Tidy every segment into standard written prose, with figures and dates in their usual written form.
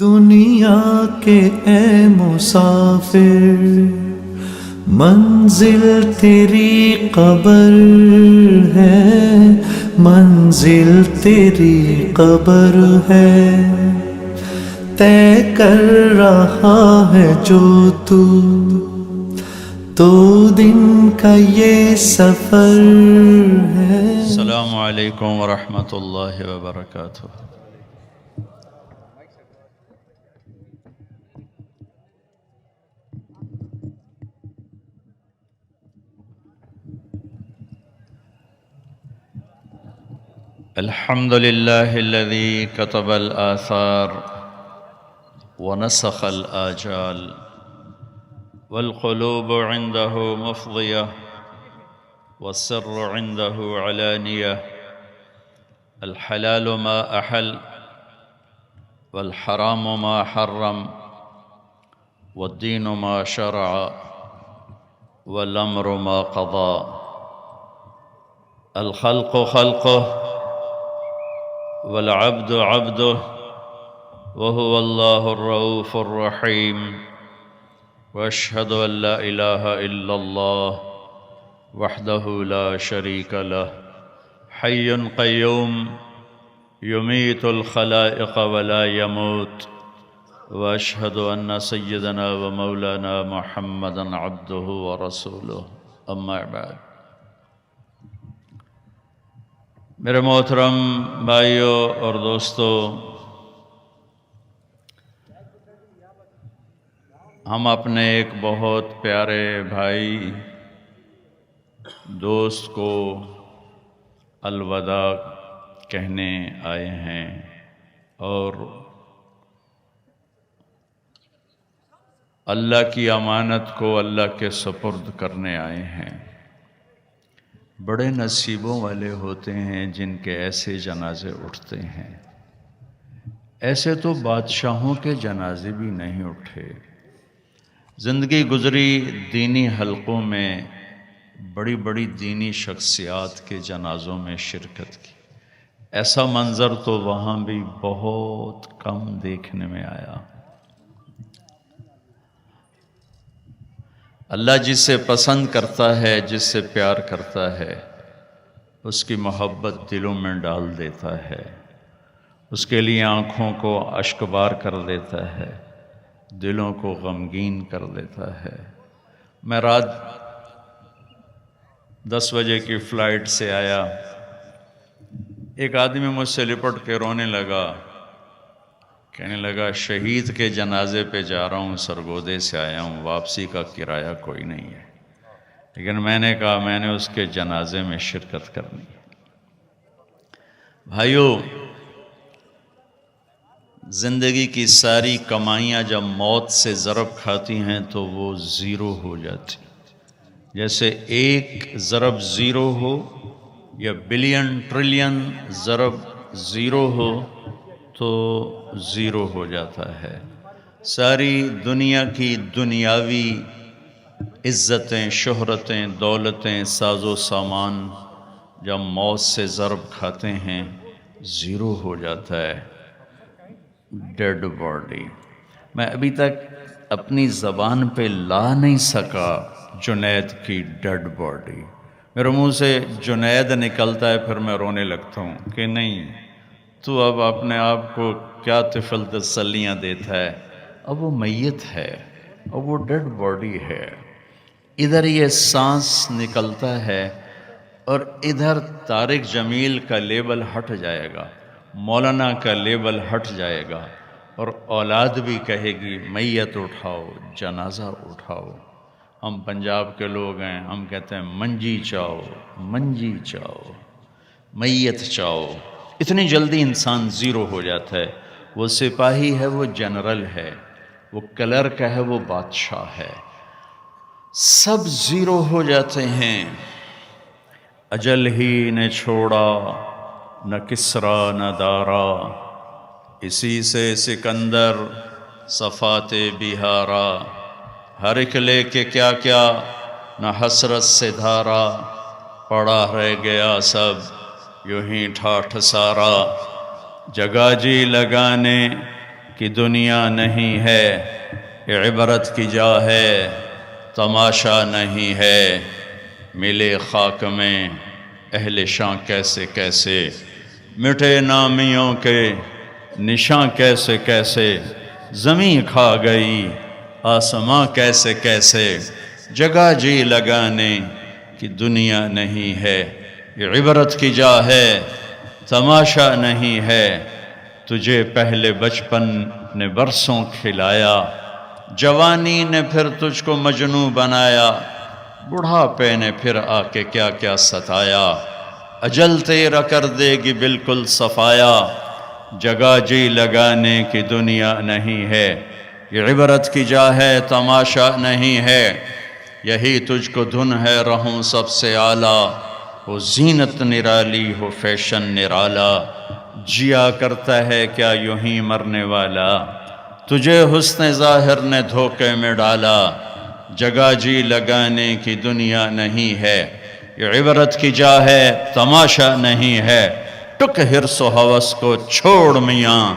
دنیا کے اے مسافر منزل تیری قبر ہے، منزل تیری قبر ہے، طے کر رہا ہے جو تو دن کا یہ سفر ہے۔ السلام علیکم ورحمۃ اللہ وبرکاتہ۔ الحمد للہ الذی کتب الآثار ونسخ الآجال والقلوب عنده مفضیہ والسر عنده علانیہ، الحلال ما احل والحرام ما حرم والدین ما شرع والامر ما قضى، الخلق خلقه والعبد عبده وهو الله الرؤوف الرحيم، واشهد ان لا اله الا الله وحده لا شريك له حي قيوم يميت الخلائق ولا يموت، واشهد ان سيدنا ومولانا محمدا عبده ورسوله، اما بعد۔ میرے محترم بھائیوں اور دوستو، ہم اپنے ایک بہت پیارے بھائی دوست کو الوداع کہنے آئے ہیں اور اللہ کی امانت کو اللہ کے سپرد کرنے آئے ہیں۔ بڑے نصیبوں والے ہوتے ہیں جن کے ایسے جنازے اٹھتے ہیں، ایسے تو بادشاہوں کے جنازے بھی نہیں اٹھے۔ زندگی گزری دینی حلقوں میں، بڑی بڑی دینی شخصیات کے جنازوں میں شرکت کی، ایسا منظر تو وہاں بھی بہت کم دیکھنے میں آیا۔ اللہ جس سے پسند کرتا ہے، جس سے پیار کرتا ہے، اس کی محبت دلوں میں ڈال دیتا ہے، اس کے لیے آنکھوں کو اشکبار کر دیتا ہے، دلوں کو غمگین کر دیتا ہے۔ میں رات 10 بجے کی فلائٹ سے آیا، ایک آدمی مجھ سے لپٹ کے رونے لگا، کہنے لگا شہید کے جنازے پہ جا رہا ہوں، سرگودے سے آیا ہوں، واپسی کا کرایہ کوئی نہیں ہے، لیکن میں نے کہا میں نے اس کے جنازے میں شرکت کرنی ہے۔ بھائیو، زندگی کی ساری کمائیاں جب موت سے ضرب کھاتی ہیں تو وہ زیرو ہو جاتی، جیسے ایک ضرب زیرو ہو یا بلین ٹریلین ضرب زیرو ہو تو زیرو ہو جاتا ہے۔ ساری دنیا کی دنیاوی عزتیں، شہرتیں، دولتیں، ساز و سامان جب موت سے ضرب کھاتے ہیں زیرو ہو جاتا ہے۔ ڈیڈ باڈی، میں ابھی تک اپنی زبان پہ لا نہیں سکا جنید کی ڈیڈ باڈی۔ میرے منہ سے جنید نکلتا ہے، پھر میں رونے لگتا ہوں کہ نہیں، تو اب اپنے آپ کو کیا طفل تسلیاں دیتا ہے، اب وہ میت ہے، اب وہ ڈیڈ باڈی ہے۔ ادھر یہ سانس نکلتا ہے اور ادھر طارق جمیل کا لیبل ہٹ جائے گا، مولانا کا لیبل ہٹ جائے گا، اور اولاد بھی کہے گی میت اٹھاؤ، جنازہ اٹھاؤ۔ ہم پنجاب کے لوگ ہیں، ہم کہتے ہیں منجی چاؤ، منجی چاؤ، میت چاؤ۔ اتنی جلدی انسان زیرو ہو جاتا ہے۔ وہ سپاہی ہے، وہ جنرل ہے، وہ کلرک ہے، وہ بادشاہ ہے، سب زیرو ہو جاتے ہیں۔ اجل ہی نے چھوڑا نہ کسرا نہ دارا، اسی سے سکندر صفات بہارا، ہر ایک لے کے کیا کیا نہ حسرت سے دھارا، پڑا رہ گیا سب یوں ہی ٹھاٹھ سارا، جگہ جی لگانے کہ دنیا نہیں ہے، یہ عبرت کی جا ہے، تماشا نہیں ہے۔ ملے خاک میں اہل شاں کیسے کیسے، مٹے نامیوں کے نشاں کیسے کیسے، زمین کھا گئی آسماں کیسے کیسے، جگہ جی لگانے کی دنیا نہیں ہے، یہ عبرت کی جا ہے، تماشا نہیں ہے۔ تجھے پہلے بچپن نے برسوں کھلایا، جوانی نے پھر تجھ کو مجنوں بنایا، بڑھاپے نے پھر آ کے کیا کیا ستایا، اجل تیرا کر دے گی بالکل صفایا، جگہ جی لگانے کی دنیا نہیں ہے، یہ عبرت کی جا ہے، تماشا نہیں ہے۔ یہی تجھ کو دھن ہے رہوں سب سے اعلیٰ، ہو زینت نرالی ہو فیشن نرالا، جیا کرتا ہے کیا یوں ہی مرنے والا، تجھے حسن ظاہر نے دھوکے میں ڈالا، جگہ جی لگانے کی دنیا نہیں ہے، یہ عبرت کی جا ہے، تماشا نہیں ہے۔ ٹک حرص و ہوس کو چھوڑ میاں،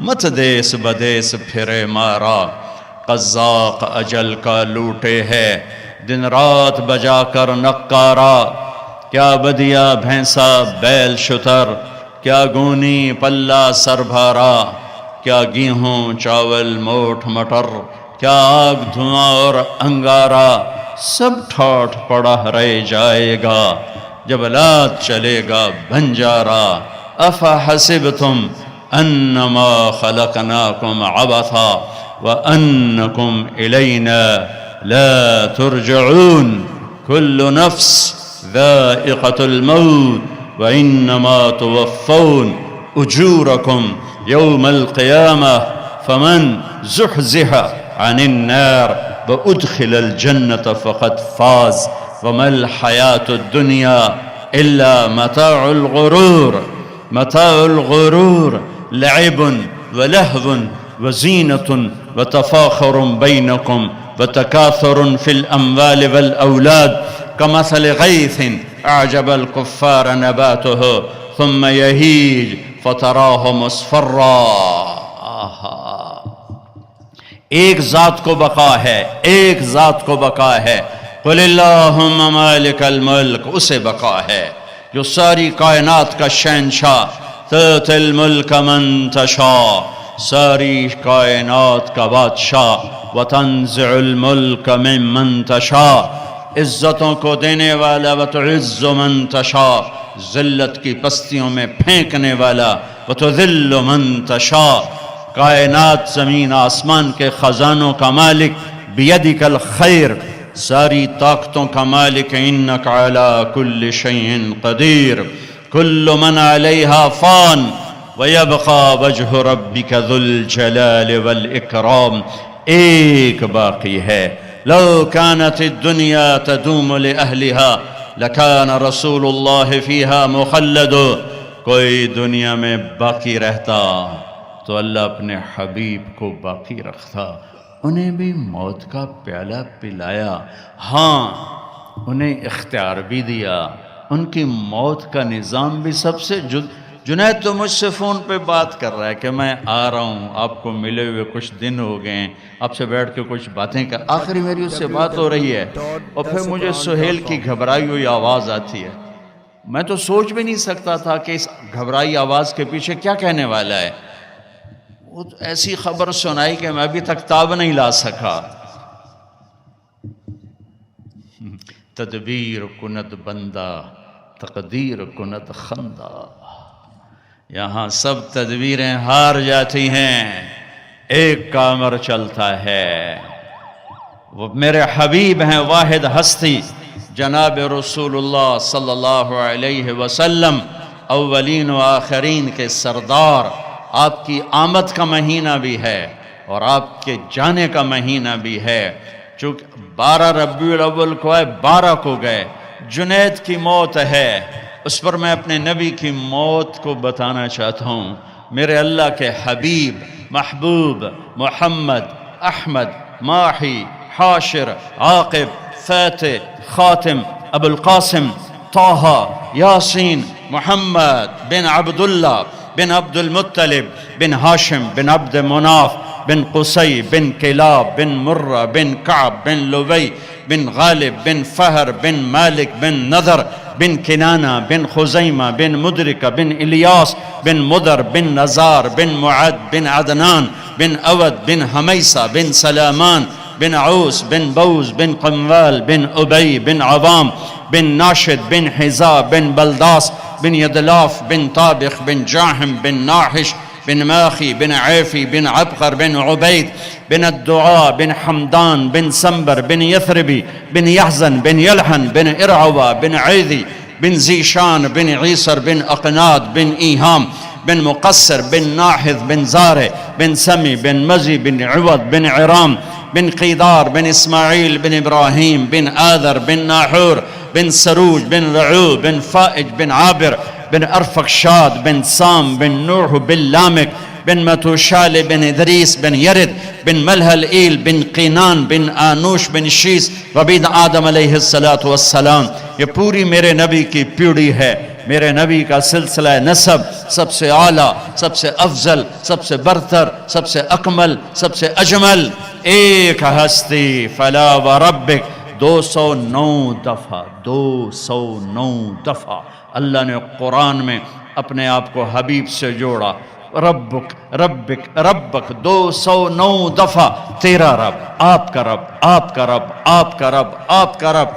مت دیس بدیس پھرے مارا، قزاق اجل کا لوٹے ہے، دن رات بجا کر نقارا، کیا بدیا بھینسا بیل شتر، کیا گونی پلہ سر بھارا، کیا گیہوں چاول موٹ مٹر، کیا آگ دھواں اور انگارا، سب ٹھاٹھ پڑا رہ جائے گا، جبلات چلے گا بنجارا۔ افحسبتم انما خلقناکم عبثا وانکم الینا لا ترجعون، کل نفس ذائقة الموت وانما توفون اجورکم یوم القیامہ فمن زحزح عن النار وادخل الجنة فقد فاز وما الحياة الدنيا إلا متاع الغرور، متاع الغرور لعب ولهو وزينة وتفاخر بينكم وتكاثر في الأموال والأولاد كمثل غيث أعجب الكفار نباته ثم يهيج فتراه مصفرا۔ ایک ذات کو بقا ہے، ایک ذات کو بقا ہے، قل اللہم مالک الملک، اسے بقا ہے جو ساری کائنات کا شہنشاہ، تؤتی الملک من تشاء، ساری کائنات کا بادشاہ، وتنزع الملک ممن تشاء، عزتوں کو دینے والا، وتعز من تشاء، ذلت کی پستیوں میں پھینکنے والا، وتذل من تشاء، کائنات زمین آسمان کے خزانوں کا مالک، بیدک الخیر، ساری طاقتوں کا مالک، انک علی کل شیء قدیر، کل من علیہا فان ویبقى وجہ ربک ذو الجلال والاکرام۔ ایک باقی ہے، لو كانت الدنیا تدوم لأہلہا لکان رسول اللہ فیہا مخلد، کوئی دنیا میں باقی رہتا تو اللہ اپنے حبیب کو باقی رکھتا، انہیں بھی موت کا پیالہ پلایا، ہاں انہیں اختیار بھی دیا، ان کی موت کا نظام بھی سب سے جنید تو مجھ سے فون پہ بات کر رہا ہے کہ میں آ رہا ہوں، آپ کو ملے ہوئے کچھ دن ہو گئے ہیں، آپ سے بیٹھ کے کچھ باتیں کر، آخری میری اس سے بات ہو رہی ہے، اور پھر مجھے سہیل کی گھبرائی ہوئی آواز آتی ہے، میں تو سوچ بھی نہیں سکتا تھا کہ اس گھبرائی آواز کے پیچھے کیا کہنے والا ہے، وہ ایسی خبر سنائی کہ میں ابھی تک تاب نہیں لا سکا۔ تدبیر کند بندہ تقدیر کند خندہ، یہاں سب تدبیریں ہار جاتی ہیں، ایک کا امر چلتا ہے، وہ میرے حبیب ہیں، واحد ہستی جناب رسول اللہ صلی اللہ علیہ وسلم، اولین و آخرین کے سردار، آپ کی آمد کا مہینہ بھی ہے اور آپ کے جانے کا مہینہ بھی ہے، چونکہ 12 ربیع الاول کو ہے، 12 کو گئے، جنید کی موت ہے، اس پر میں اپنے نبی کی موت کو بتانا چاہتا ہوں۔ میرے اللہ کے حبیب، محبوب، محمد، احمد، ماحی، حاشر، عاقب، فاتح، خاتم، ابو القاسم، طه، یاسین، محمد بن عبداللہ بن عبد المطلب بن ہاشم بن عبد مناف بن قصی بن کلاب بن مرہ بن کعب بن لوی بن غالب بن فہر بن مالک بن نضر بن کنانہ بن خزیمہ بن مدرکہ بن الیاس بن مدر بن نزار بن معد بن عدنان بن اود بن حمیسہ بن سلامان بن عوس بن بوز بن قموال بن ابی بن عوام بن ناشد بن حزا بن بلداس بن یدلاف بن طابخ بن جاحم بن ناحش بن ماخی بن عیفی بن عبقر بن عبید بن الدعاء بن حمدان بن سنبر بن یثربی بن یحزن بن یلحن بن ارعوا بن عیدی بن زیشان بن عیسر بن اقناد بن ایہام بن مقصر بن ناحذ بن زارع بن سمی بن مزی بن عوض بن عرام بن قیدار بن اسماعیل بن ابراہیم بن آذر بن ناحور بن سروج بن رعو بن فائج بن عابر بن ارفقشاد بن سام بن نوح بن لامک بن متوشال بن ادریس بن یرد بن ملہل ایل بن قینان بن آنوش بن شیس وبید آدم علیہ السلام. یہ پوری میرے نبی کی پیڑھی ہے. میرے نبی کا سلسلہ نسب سب سے اعلیٰ، سب سے افضل، سب سے برتر، سب سے اکمل، سب سے اجمل ایک ہستی. فلا وربک 209 دفعہ 209 دفعہ اللہ نے قرآن میں اپنے آپ کو حبیب سے جوڑا. ربک ربک ربک 209 دفعہ. تیرا رب، آپ کا رب، آپ کا رب، آپ کا رب، آپ کا رب.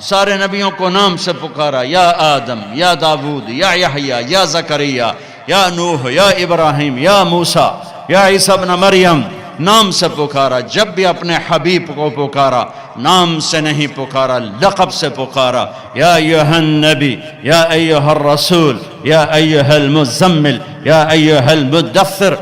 سارے نبیوں کو نام سے پکارا. یا آدم، یا داود، یا یحییٰ، یا زکریا، یا نوح، یا ابراہیم، یا موسیٰ، یا عیسیٰ ابن مریم. نام سے پکارا. جب بھی اپنے حبیب کو پکارا نام سے نہیں پکارا، لقب سے پکارا. یا ایھا النبی، یا ایھا الرسول، یا ایھا المزمل، یا ایھا المدثر.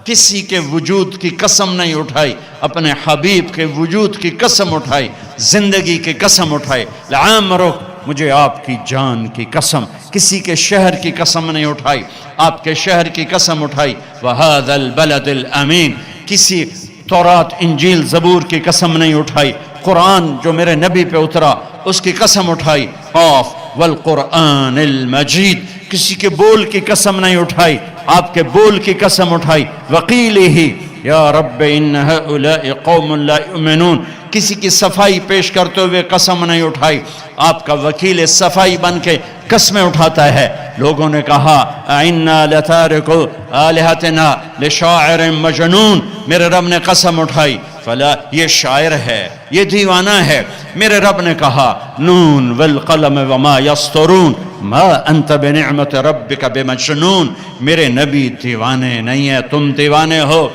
کسی کے وجود کی قسم نہیں اٹھائی، اپنے حبیب کے وجود کی قسم اٹھائی، زندگی کی قسم اٹھائی. لعمرک، مجھے آپ کی جان کی قسم. کسی کے شہر کی قسم نہیں اٹھائی، آپ کے شہر کی قسم اٹھائی. وَهَذَا الْبَلَدِ الْأَمِينَ. کسی تورات انجیل زبور کی قسم نہیں اٹھائی. قرآن جو میرے نبی پہ اترا اس کی قسم اٹھائی. قاف والقرآن المجید. کسی کے بول کی قسم نہیں اٹھائی، آپ کے بول کی قسم اٹھائی. وقیلہ یا رب ان ہؤلاء قوم لا یؤمنون. کسی کی صفائی پیش کرتے ہوئے قسم نہیں اٹھائی، آپ کا وکیل صفائی بن کے قسمیں اٹھاتا ہے. لوگوں نے کہا اِنَّا لَتَارِكُ آلِهَتِنَا لِشَاعِرٍ مَجْنُونَ. میرے رب نے قسم اٹھائی، فلا، یہ شاعر ہے، یہ دیوانہ ہے. میرے رب نے کہا نون والقلم وما یسطرون ما انت بنعمت ربک بمجنون. میرے نبی دیوانے نہیں ہیں، تم دیوانے ہو.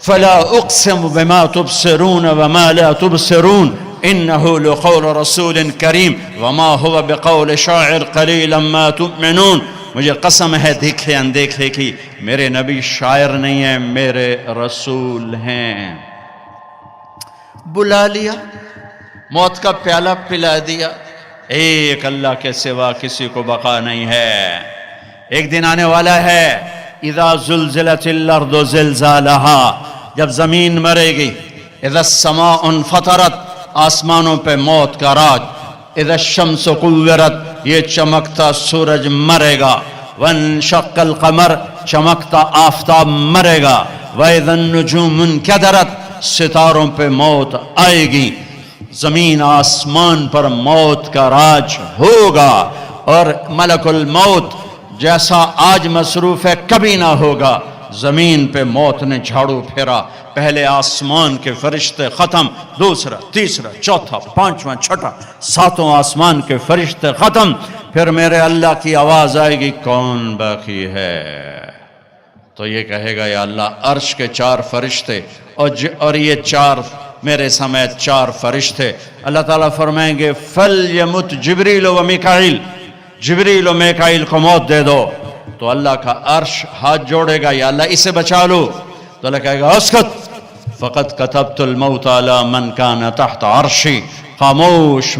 فلا اقسم بما تبصرون وما لا تبصرون انه لقول رسول کریم وما هو بقول شاعر قلیلا ما تؤمنون. مجھے قسم ہے دیکھے اندیکھے کی، میرے نبی شاعر نہیں ہیں، میرے رسول ہیں. بلا لیا، موت کا پیالہ پلا دیا. ایک اللہ کے سوا کسی کو بقا نہیں ہے. ایک دن آنے والا ہے اذا زلزلت الارض زلزالها، جب زمین مرے گی. اذا السماء انفطرت، آسمانوں پہ موت کا راج. اذا الشمس قورت، یہ چمکتا سورج مرے گا. وانشق القمر، چمکتا آفتاب مرے گا. واذا النجوم انکدرت، ستاروں پہ موت آئے گی. زمین آسمان پر موت کا راج ہوگا، اور ملک الموت جیسا آج مصروف ہے کبھی نہ ہوگا. زمین پہ موت نے جھاڑو پھیرا. پہلے آسمان کے فرشتے ختم، دوسرا، تیسرا، چوتھا، پانچواں، چھٹا، ساتوں آسمان کے فرشتے ختم. پھر میرے اللہ کی آواز آئے گی کون باقی ہے؟ تو یہ کہے گا یا اللہ عرش کے 4 فرشتے اور یہ 4 میرے سمیت 4 فرشتے. اللہ تعالیٰ فرمائیں گے فَلْيَمُتْ جبریل و میکائیل، جبریل و میکائیل کو موت دے دو. تو اللہ کا عرش ہاتھ جوڑے گا یا اللہ اسے بچا لو. تو اللہ کہے گا اسکت فقط کتبت الموت علی من کان تحت عرشی. خاموش،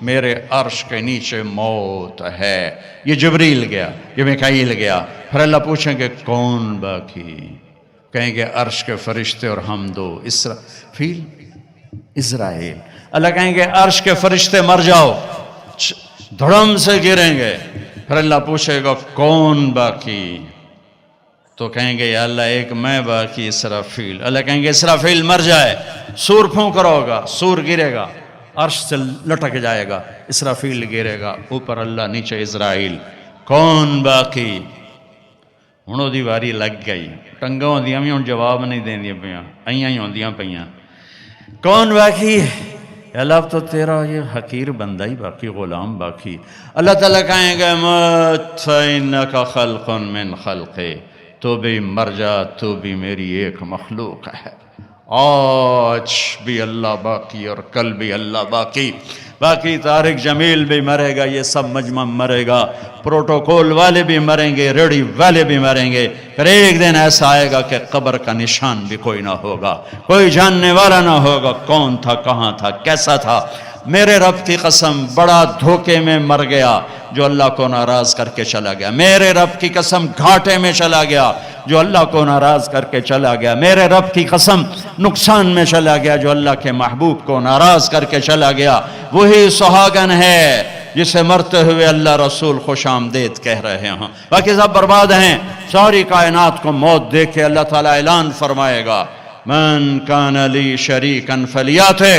میرے عرش کے نیچے موت ہے. یہ جبریل گیا، یہ میکائیل گیا. پھر اللہ پوچھیں گے کون باقی؟ کہیں گے عرش کے فرشتے اور ہم 2 اسرافیل اسرائیل. اللہ کہیں گے عرش کے فرشتے مر جاؤ، دھڑم سے گریں گے. پھر اللہ پوچھے گا کون باقی؟ تو کہیں گے یا اللہ ایک میں باقی اسرافیل. اللہ کہیں گے اسرافیل مر جائے، سور پھونک رہا ہوگا، سور گرے گا، عرش سے لٹک جائے گا، اسرافیل گرے گا، اوپر اللہ نیچے اسرائیل. کون باقی؟ ہن دی واری لگ گئی. ٹنگاں ہوندیاں بھی ہن جواب نہیں دیندیاں پیاں، ایاں ہی ہوندیاں پیاں. کون باقی؟ اللہ اب تو تیرا یہ حقیر بندہ ہی باقی، غلام باقی. اللہ تعالیٰ کہیں گے مت فإنک خلق من خلقے، تو بھی مر جا، تو بھی میری ایک مخلوق ہے. آج بھی اللہ باقی اور کل بھی اللہ باقی. باقی طارق جمیل بھی مرے گا، یہ سب مجمع مرے گا، پروٹوکول والے بھی مریں گے، ریڈی والے بھی مریں گے. پھر ایک دن ایسا آئے گا کہ قبر کا نشان بھی کوئی نہ ہوگا، کوئی جاننے والا نہ ہوگا کون تھا، کہاں تھا، کیسا تھا. میرے رب کی قسم بڑا دھوکے میں مر گیا جو اللہ کو ناراض کر کے چلا گیا. میرے رب کی قسم گھاٹے میں چلا گیا جو اللہ کو ناراض کر کے چلا گیا. میرے رب کی قسم نقصان میں چلا گیا جو اللہ کے محبوب کو ناراض کر کے چلا گیا. وہی سہاگن ہے جسے مرتے ہوئے اللہ رسول خوش آمدید کہہ رہے ہیں. باقی سب برباد ہیں. ساری کائنات کو موت دے کے اللہ تعالیٰ اعلان فرمائے گا من کان لی شریکا فلیاتہ،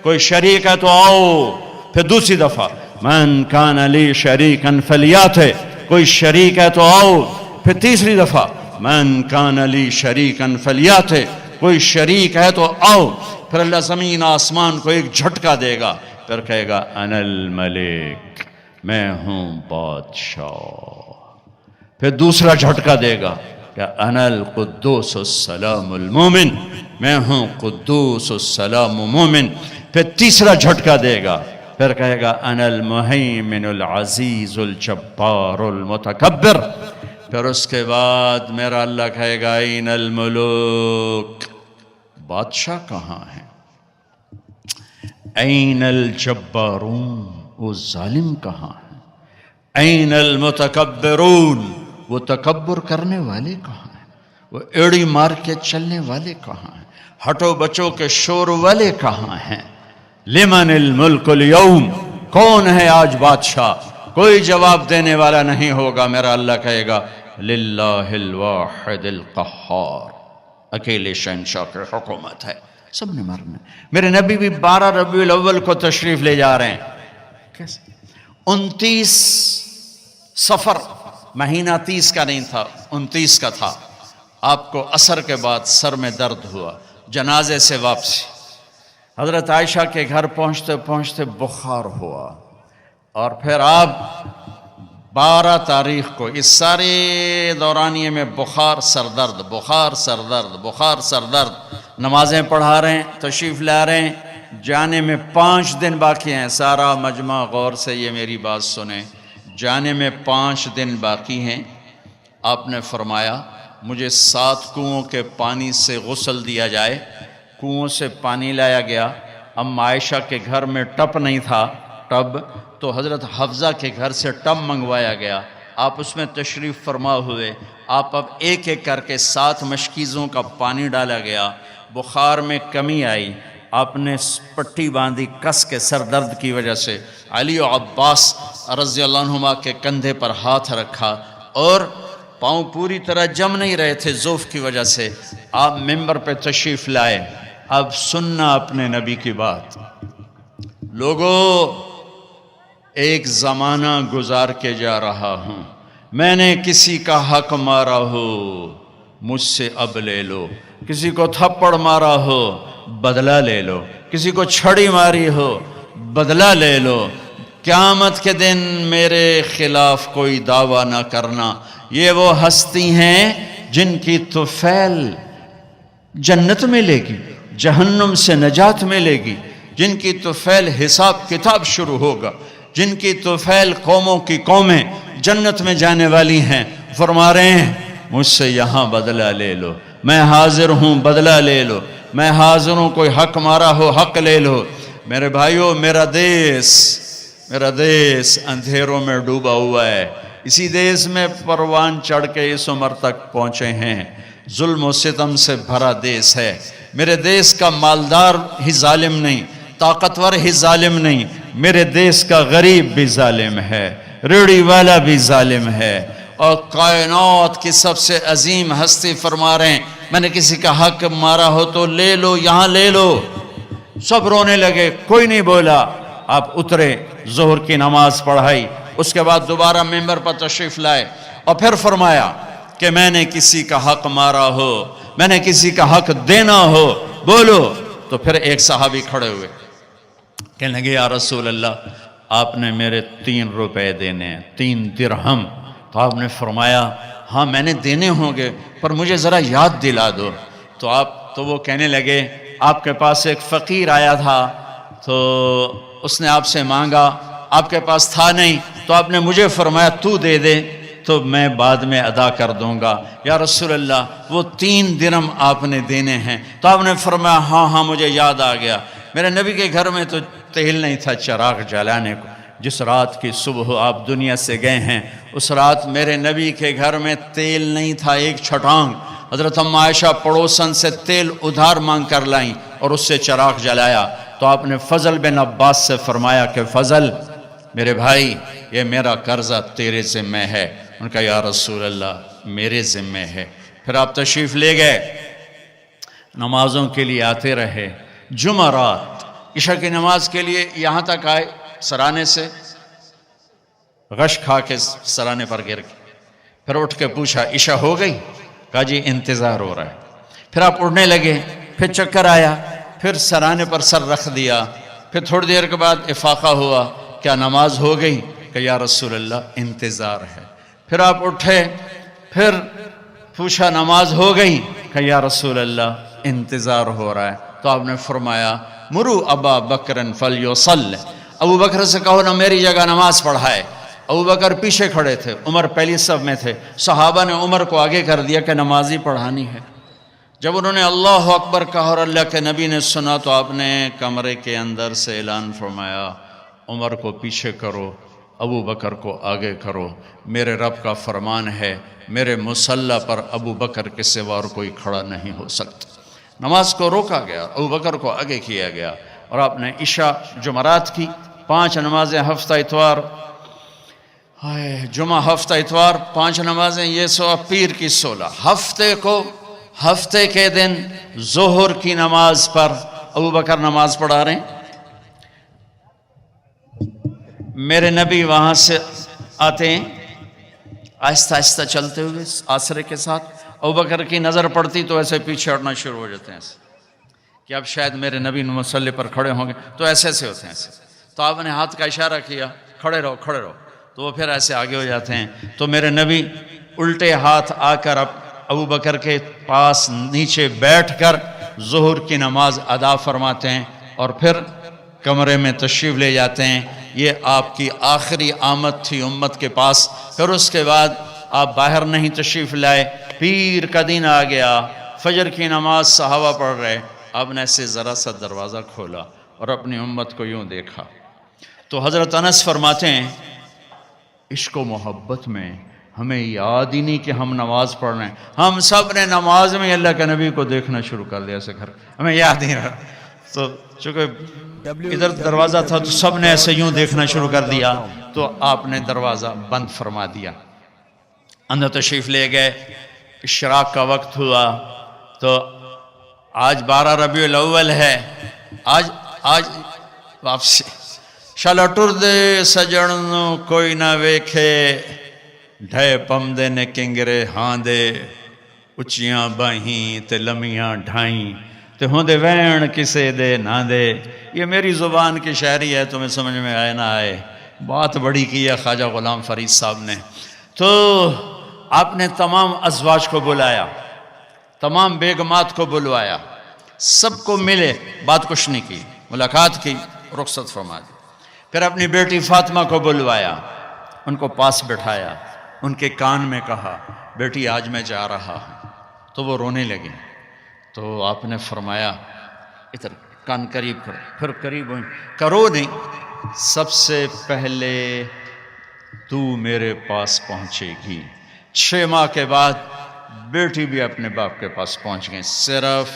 کوئی شریک ہے تو آؤ. پھر دوسری دفعہ من کان لی شریکا فلیاتہ، کوئی شریک ہے تو آؤ. پھر تیسری دفعہ من کان لی شریکا فلیاتہ، کوئی شریک ہے تو آؤ. پھر اللہ زمین آسمان کو ایک جھٹکا دے گا، پھر کہے گا انا الملک، میں ہوں بادشاہ. پھر دوسرا جھٹکا دے گا کہ انا القدوس السلام المومن، میں ہوں قدوس السلام مومن. پھر تیسرا جھٹکا دے گا، پھر کہے گا انا المہیمن العزیز الجبار المتکبر. پھر اس کے بعد میرا اللہ کہے گا این الملوک، بادشاہ کہاں ہیں؟ این الجبارون، وہ ظالم کہاں ہیں؟ این المتکبرون، وہ تکبر کرنے والے کہاں ہیں؟ وہ ایڑی مار کے چلنے والے کہاں ہیں؟ ہٹو بچو کے شور والے کہاں ہیں؟ لمن الملک اليوم، کون ہے آج بادشاہ؟ کوئی جواب دینے والا نہیں ہوگا. میرا اللہ کہے گا للہ الواحد القہار، اکیلے شہنشاہ کی حکومت ہے، سب نے مرنا. میرے نبی بھی 12 ربیع الاول کو تشریف لے جا رہے ہیں. کیسے؟ 29 صفر، مہینہ 30 کا نہیں تھا، 29 کا تھا. آپ کو عصر کے بعد سر میں درد ہوا، جنازے سے واپسی. حضرت عائشہ کے گھر پہنچتے پہنچتے بخار ہوا، اور پھر آپ 12 تاریخ کو اس سارے دورانیے میں بخار سردرد، بخار سردرد، بخار سردرد. نمازیں پڑھا رہے ہیں، تشریف لا رہے ہیں، جانے میں 5 دن باقی ہیں. سارا مجمع غور سے یہ میری بات سنیں، جانے میں 5 دن باقی ہیں. آپ نے فرمایا مجھے 7 کنوؤں کے پانی سے غسل دیا جائے. کنوؤں سے پانی لایا گیا. ام عائشہ کے گھر میں ٹپ نہیں تھا، ٹب، تو حضرت حفظہ کے گھر سے ٹب منگوایا گیا. آپ اس میں تشریف فرما ہوئے. آپ اب ایک ایک کر کے 7 مشکیزوں کا پانی ڈالا گیا. بخار میں کمی آئی. آپ نے پٹی باندھی کس کے سر درد کی وجہ سے. علی و عباس رضی اللہ عنہما کے کندھے پر ہاتھ رکھا، اور پاؤں پوری طرح جم نہیں رہے تھے ضعف کی وجہ سے. آپ ممبر پہ تشریف لائے. اب سننا اپنے نبی کی بات. لوگوں، ایک زمانہ گزار کے جا رہا ہوں. میں نے کسی کا حق مارا ہو، مجھ سے اب لے لو. کسی کو تھپڑ مارا ہو، بدلہ لے لو. کسی کو چھڑی ماری ہو، بدلہ لے لو. قیامت کے دن میرے خلاف کوئی دعویٰ نہ کرنا. یہ وہ ہستی ہیں جن کی طفیل جنت میں لے گی، جہنم سے نجات ملے گی. جن کی طفیل حساب کتاب شروع ہوگا، جن کی طفیل قوموں کی قومیں جنت میں جانے والی ہیں. فرما رہے ہیں مجھ سے یہاں بدلہ لے لو، میں حاضر ہوں، بدلہ لے لو. میں حاضر ہوں، کوئی حق مارا ہو حق لے لو. میرے بھائیو، میرا دیس اندھیروں میں ڈوبا ہوا ہے. اسی دیس میں پروان چڑھ کے اس عمر تک پہنچے ہیں. ظلم و ستم سے بھرا دیس ہے. میرے دیس کا مالدار ہی ظالم نہیں، طاقتور ہی ظالم نہیں. میرے دیس کا غریب بھی ظالم ہے، ریڑھی والا بھی ظالم ہے. اور کائنات کی سب سے عظیم ہستی فرما رہے ہیں میں نے کسی کا حق مارا ہو تو لے لو، یہاں لے لو۔ سب رونے لگے، کوئی نہیں بولا۔ آپ اترے، ظہر کی نماز پڑھائی، اس کے بعد دوبارہ ممبر پر تشریف لائے اور پھر فرمایا کہ میں نے کسی کا حق مارا ہو، میں نے کسی کا حق دینا ہو، بولو۔ تو پھر ایک صحابی کھڑے ہوئے، کہنے لگے یا رسول اللہ آپ نے میرے 3 روپے دینے ہیں، 3 درہم۔ تو آپ نے فرمایا ہاں میں نے دینے ہوں گے پر مجھے ذرا یاد دلا دو۔ تو وہ کہنے لگے آپ کے پاس ایک فقیر آیا تھا تو اس نے آپ سے مانگا، آپ کے پاس تھا نہیں تو آپ نے مجھے فرمایا تو دے دے تو میں بعد میں ادا کر دوں گا۔ یا رسول اللہ وہ 3 درہم آپ نے دینے ہیں۔ تو آپ نے فرمایا ہاں مجھے یاد آ گیا، میرے نبی کے گھر میں تو تیل نہیں تھا چراغ جلانے کو۔ جس رات کی صبح آپ دنیا سے گئے ہیں اس رات میرے نبی کے گھر میں تیل نہیں تھا، ایک چھٹانگ۔ حضرت ام عائشہ پڑوسن سے تیل ادھار مانگ کر لائیں اور اس سے چراغ جلایا۔ تو آپ نے فضل بن عباس سے فرمایا کہ فضل میرے بھائی یہ میرا قرضہ تیرے ذمہ ہے۔ ان کا یا رسول اللہ میرے ذمہ ہے۔ پھر آپ تشریف لے گئے، نمازوں کے لیے آتے رہے۔ جمعرات عشاء کی نماز کے لیے یہاں تک آئے، سرانے سے غش کھا کے سرانے پر گر کے پھر اٹھ کے پوچھا عشاء ہو گئی؟ کہا جی انتظار ہو رہا ہے۔ پھر آپ اڑنے لگے، پھر چکر آیا، پھر سرانے پر سر رکھ دیا، پھر تھوڑی دیر کے بعد افاقہ ہوا، کیا نماز ہو گئی؟ کہ یا رسول اللہ انتظار ہے۔ پھر آپ اٹھے، پھر پوچھا نماز ہو گئی؟ کہ یا رسول اللہ انتظار ہو رہا ہے۔ تو آپ نے فرمایا مرو ابا بکرن فلیصلی، ابو بکر سے کہو نا میری جگہ نماز پڑھائے۔ ابو بکر پیچھے کھڑے تھے، عمر پہلی صف میں تھے، صحابہ نے عمر کو آگے کر دیا کہ نماز ہی پڑھانی ہے۔ جب انہوں نے اللہ اکبر کہا اور اللہ کے نبی نے سنا تو آپ نے کمرے کے اندر سے اعلان فرمایا عمر کو پیچھے کرو، ابو بکر کو آگے کرو، میرے رب کا فرمان ہے میرے مصلی پر ابو بکر کے سوا اور کوئی کھڑا نہیں ہو سکتا۔ نماز کو روکا گیا، ابو بکر کو آگے کیا گیا، اور آپ نے عشاء جمعرات کی 5 نمازیں ہفتہ اتوار، جمعہ ہفتہ اتوار 5 نمازیں، یہ سوا پیر کی 16۔ ہفتے کے دن ظہر کی نماز پر ابو بکر نماز پڑھا رہے ہیں، میرے نبی وہاں سے آتے ہیں آہستہ آہستہ چلتے ہوئے آسرے کے ساتھ، ابو بکر کی نظر پڑتی تو ایسے پیچھے ہٹنا شروع ہو جاتے ہیں ایسے کہ اب شاید میرے نبی مصلی پر کھڑے ہوں گے، تو ایسے ہوتے ہیں ایسے۔ تو آپ نے ہاتھ کا اشارہ کیا کھڑے رہو کھڑے رہو، تو وہ پھر ایسے آگے ہو جاتے ہیں۔ تو میرے نبی الٹے ہاتھ آ کر ابو بکر کے پاس نیچے بیٹھ کر ظہر کی نماز ادا فرماتے ہیں اور پھر کمرے میں تشریف لے جاتے ہیں۔ یہ آپ کی آخری آمد تھی امت کے پاس۔ پھر اس کے بعد آپ باہر نہیں تشریف لائے، پیر کا دن آ گیا، فجر کی نماز صحابہ پڑھ رہے، آپ نے ایسے ذرا سا دروازہ کھولا اور اپنی امت کو یوں دیکھا۔ تو حضرت انس فرماتے ہیں عشق و محبت میں ہمیں یاد ہی نہیں کہ ہم نماز پڑھ رہے ہیں، ہم سب نے نماز میں اللہ کے نبی کو دیکھنا شروع کر دیا ایسے گھر، ہمیں یاد نہیں رہا۔ تو چونکہ ادھر دروازہ تھا تو سب نے ایسے یوں دیکھنا شروع کر دیا، تو آپ نے دروازہ بند فرما دیا، اندر تشریف لے گئے۔ اشراق کا وقت ہوا تو آج 12 ربیع الاول ہے، آج واپسی شالا ٹر دے سجن نو کوئی نہ ویکھے، ڈھے پمدے نے کنگرے ہاں دے، اچیاں باہیں تے لمیاں ڈھائیں تے ہوندے وین کسے دے نہ دے۔ یہ میری زبان کی شاعری ہے، تمہیں سمجھ میں آئے نہ آئے، بات بڑی کی ہے خواجہ غلام فرید صاحب نے۔ تو آپ نے تمام ازواج کو بلایا، تمام بیگمات کو بلوایا، سب کو ملے، بات کچھ نہیں کی، ملاقات کی، رخصت فرما دی۔ پھر اپنی بیٹی فاطمہ کو بلوایا، ان کو پاس بٹھایا، ان کے کان میں کہا بیٹی آج میں جا رہا ہوں۔ تو وہ رونے لگی، تو آپ نے فرمایا ادھر کان قریب کرو، پھر قریب ہوئی، کرو نہیں، سب سے پہلے تو میرے پاس پہنچے گی۔ 6 ماہ کے بعد بیٹی بھی اپنے باپ کے پاس پہنچ گئی، صرف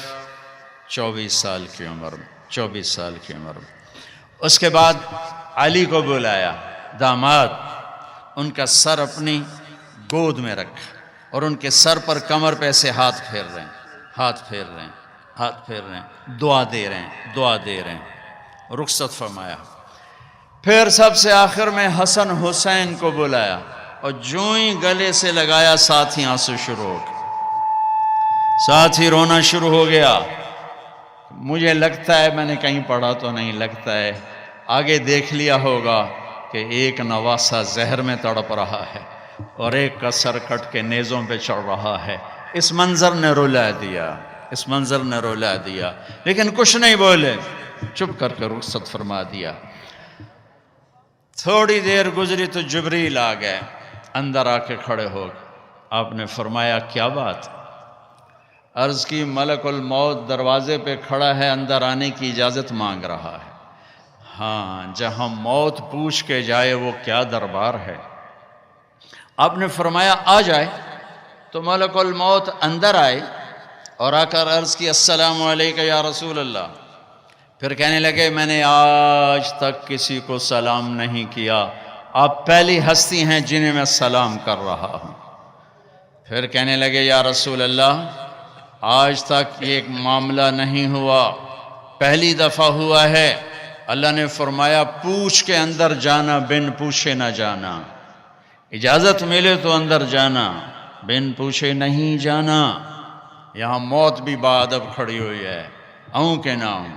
24 سال کی عمر میں، 24 سال کی عمر میں۔ اس کے بعد علی کو بلایا، داماد، ان کا سر اپنی گود میں رکھا اور ان کے سر پر کمر پہ ایسے ہاتھ پھیر رہے ہیں، ہاتھ پھیر رہے ہیں، ہاتھ پھیر رہے ہیں، دعا دے رہے ہیں، دعا دے رہے ہیں، رخصت فرمایا۔ پھر سب سے آخر میں حسن حسین کو بلایا اور جو ہی گلے سے لگایا ساتھ ہی آنسو شروع ہو گئے، ساتھ ہی رونا شروع ہو گیا۔ مجھے لگتا ہے، میں نے کہیں پڑھا تو نہیں، لگتا ہے آگے دیکھ لیا ہوگا کہ ایک نواسہ زہر میں تڑپ رہا ہے اور ایک کا سر کٹ کے نیزوں پہ چڑھ رہا ہے۔ اس منظر نے رلا دیا، اس منظر نے رلا دیا، لیکن کچھ نہیں بولے، چپ کر کے رخصت فرما دیا۔ تھوڑی دیر گزری تو جبریل آ گئے، اندر آ کے کھڑے ہو گئے۔ آپ نے فرمایا کیا بات؟ عرض کی ملک الموت دروازے پہ کھڑا ہے، اندر آنے کی اجازت مانگ رہا ہے۔ ہاں، جہاں موت پوچھ کے جائے وہ کیا دربار ہے۔ آپ نے فرمایا آ جائے، تو ملک الموت اندر آئے اور آ کر عرض کی السلام علیکم یا رسول اللہ۔ پھر کہنے لگے میں نے آج تک کسی کو سلام نہیں کیا، آپ پہلی ہستی ہیں جنہیں میں سلام کر رہا ہوں۔ پھر کہنے لگے یا رسول اللہ، آج تک یہ ایک معاملہ نہیں ہوا، پہلی دفعہ ہوا ہے۔ اللہ نے فرمایا پوچھ کے اندر جانا، بن پوچھے نہ جانا، اجازت ملے تو اندر جانا، بن پوچھے نہیں جانا۔ یہاں موت بھی بادب کھڑی ہوئی ہے، آؤں کہ نہ آؤں۔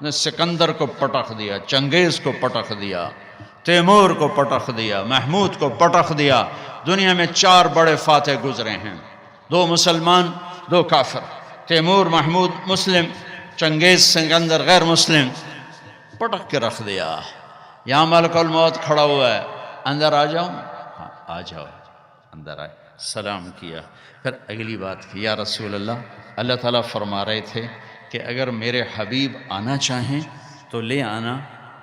نے سکندر کو پٹخ دیا، چنگیز کو پٹخ دیا، تیمور کو پٹخ دیا، محمود کو پٹخ دیا۔ دنیا میں 4 بڑے فاتح گزرے ہیں، 2 مسلمان 2 کافر، تیمور محمود مسلم، چنگیز سکندر غیر مسلم، پٹخ کے رکھ دیا۔ یہاں ملک الموت کھڑا ہوا ہے، اندر آ جاؤں؟ ہاں آ جاؤ۔ اندر آئے، سلام کیا، پھر اگلی بات کی، یا رسول اللہ، اللہ تعالیٰ فرما رہے تھے کہ اگر میرے حبیب آنا چاہیں تو لے آنا،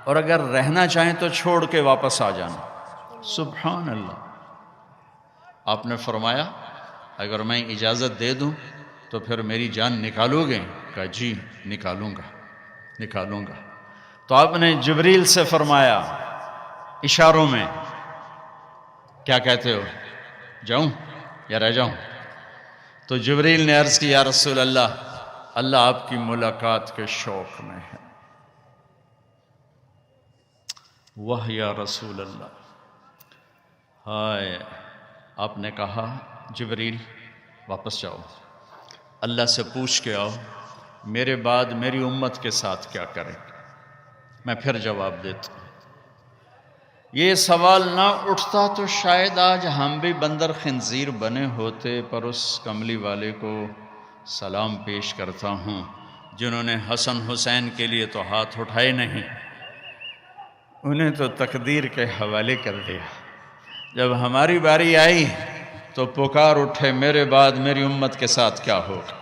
اور اگر رہنا چاہیں تو چھوڑ کے واپس آ جانا۔ سبحان اللہ۔ آپ نے فرمایا اگر میں اجازت دے دوں تو پھر میری جان نکالو گے؟ کہا جی نکالوں گا، نکالوں گا۔ تو آپ نے جبریل سے فرمایا اشاروں میں، کیا کہتے ہو، جاؤں یا رہ جاؤں؟ تو جبریل نے عرض کی یا رسول اللہ، اللہ آپ کی ملاقات کے شوق میں ہے۔ واہ یا رسول اللہ، ہائے۔ آپ نے کہا جبریل واپس جاؤ، اللہ سے پوچھ کے آؤ میرے بعد میری امت کے ساتھ کیا کریں، میں پھر جواب دیتا ہوں۔ یہ سوال نہ اٹھتا تو شاید آج ہم بھی بندر خنزیر بنے ہوتے، پر اس کملی والے کو سلام پیش کرتا ہوں جنہوں نے حسن حسین کے لیے تو ہاتھ اٹھائے نہیں، انہیں تو تقدیر کے حوالے کر دیا۔ جب ہماری باری آئی تو پکار اٹھے میرے بعد میری امت کے ساتھ کیا ہوگا۔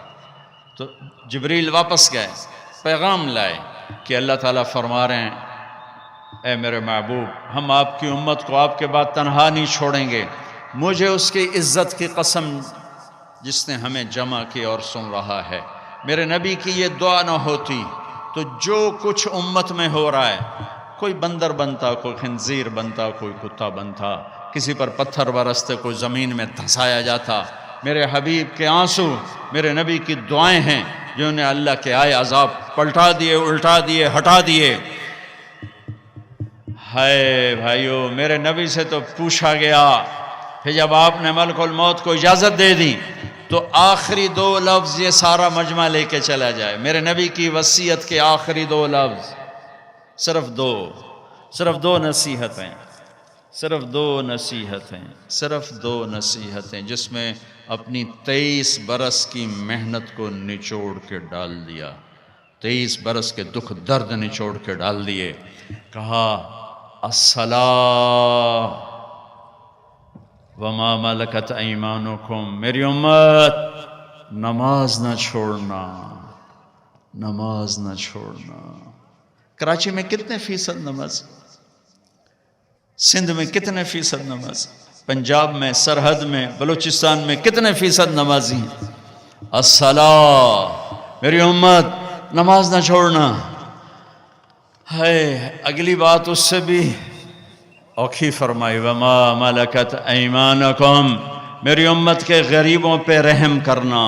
تو جبریل واپس گئے، پیغام لائے کہ اللہ تعالیٰ فرما رہے ہیں اے میرے محبوب، ہم آپ کی امت کو آپ کے بعد تنہا نہیں چھوڑیں گے۔ مجھے اس کی عزت کی قسم جس نے ہمیں جمع کی اور سن رہا ہے، میرے نبی کی یہ دعا نہ ہوتی تو جو کچھ امت میں ہو رہا ہے، کوئی بندر بنتا، کوئی خنزیر بنتا، کوئی کتا بنتا، کسی پر پتھر برستے، کوئی زمین میں دھسایا جاتا۔ میرے حبیب کے آنسو میرے نبی کی دعائیں ہیں جنہوں نے اللہ کے آئے عذاب پلٹا دیے، الٹا دیے، ہٹا دیے۔ ہائے بھائیو، میرے نبی سے تو پوچھا گیا، پھر جب آپ نے ملک الموت کو اجازت دے دی تو آخری 2 لفظ یہ سارا مجمع لے کے چلا جائے، میرے نبی کی وصیت کے آخری 2 لفظ، صرف 2 نصیحتیں، صرف 2 نصیحتیں، صرف 2 نصیحتیں، جس میں اپنی 23 برس کی محنت کو نچوڑ کے ڈال دیا، 23 برس کے دکھ درد نچوڑ کے ڈال دیے۔ کہا الصلاۃ وما ملکت ایمانکم، میری امت نماز نہ چھوڑنا، نماز نہ چھوڑنا۔ کراچی میں کتنے فیصد نماز، سندھ میں کتنے فیصد نماز، پنجاب میں، سرحد میں، بلوچستان میں کتنے فیصد نمازی ہیں؟ الصلاۃ، میری امت نماز نہ چھوڑنا۔ ہے اگلی بات اس سے بھی اوکھی فرمائی، وما ملکت ایمانکم، میری امت کے غریبوں پہ رحم کرنا،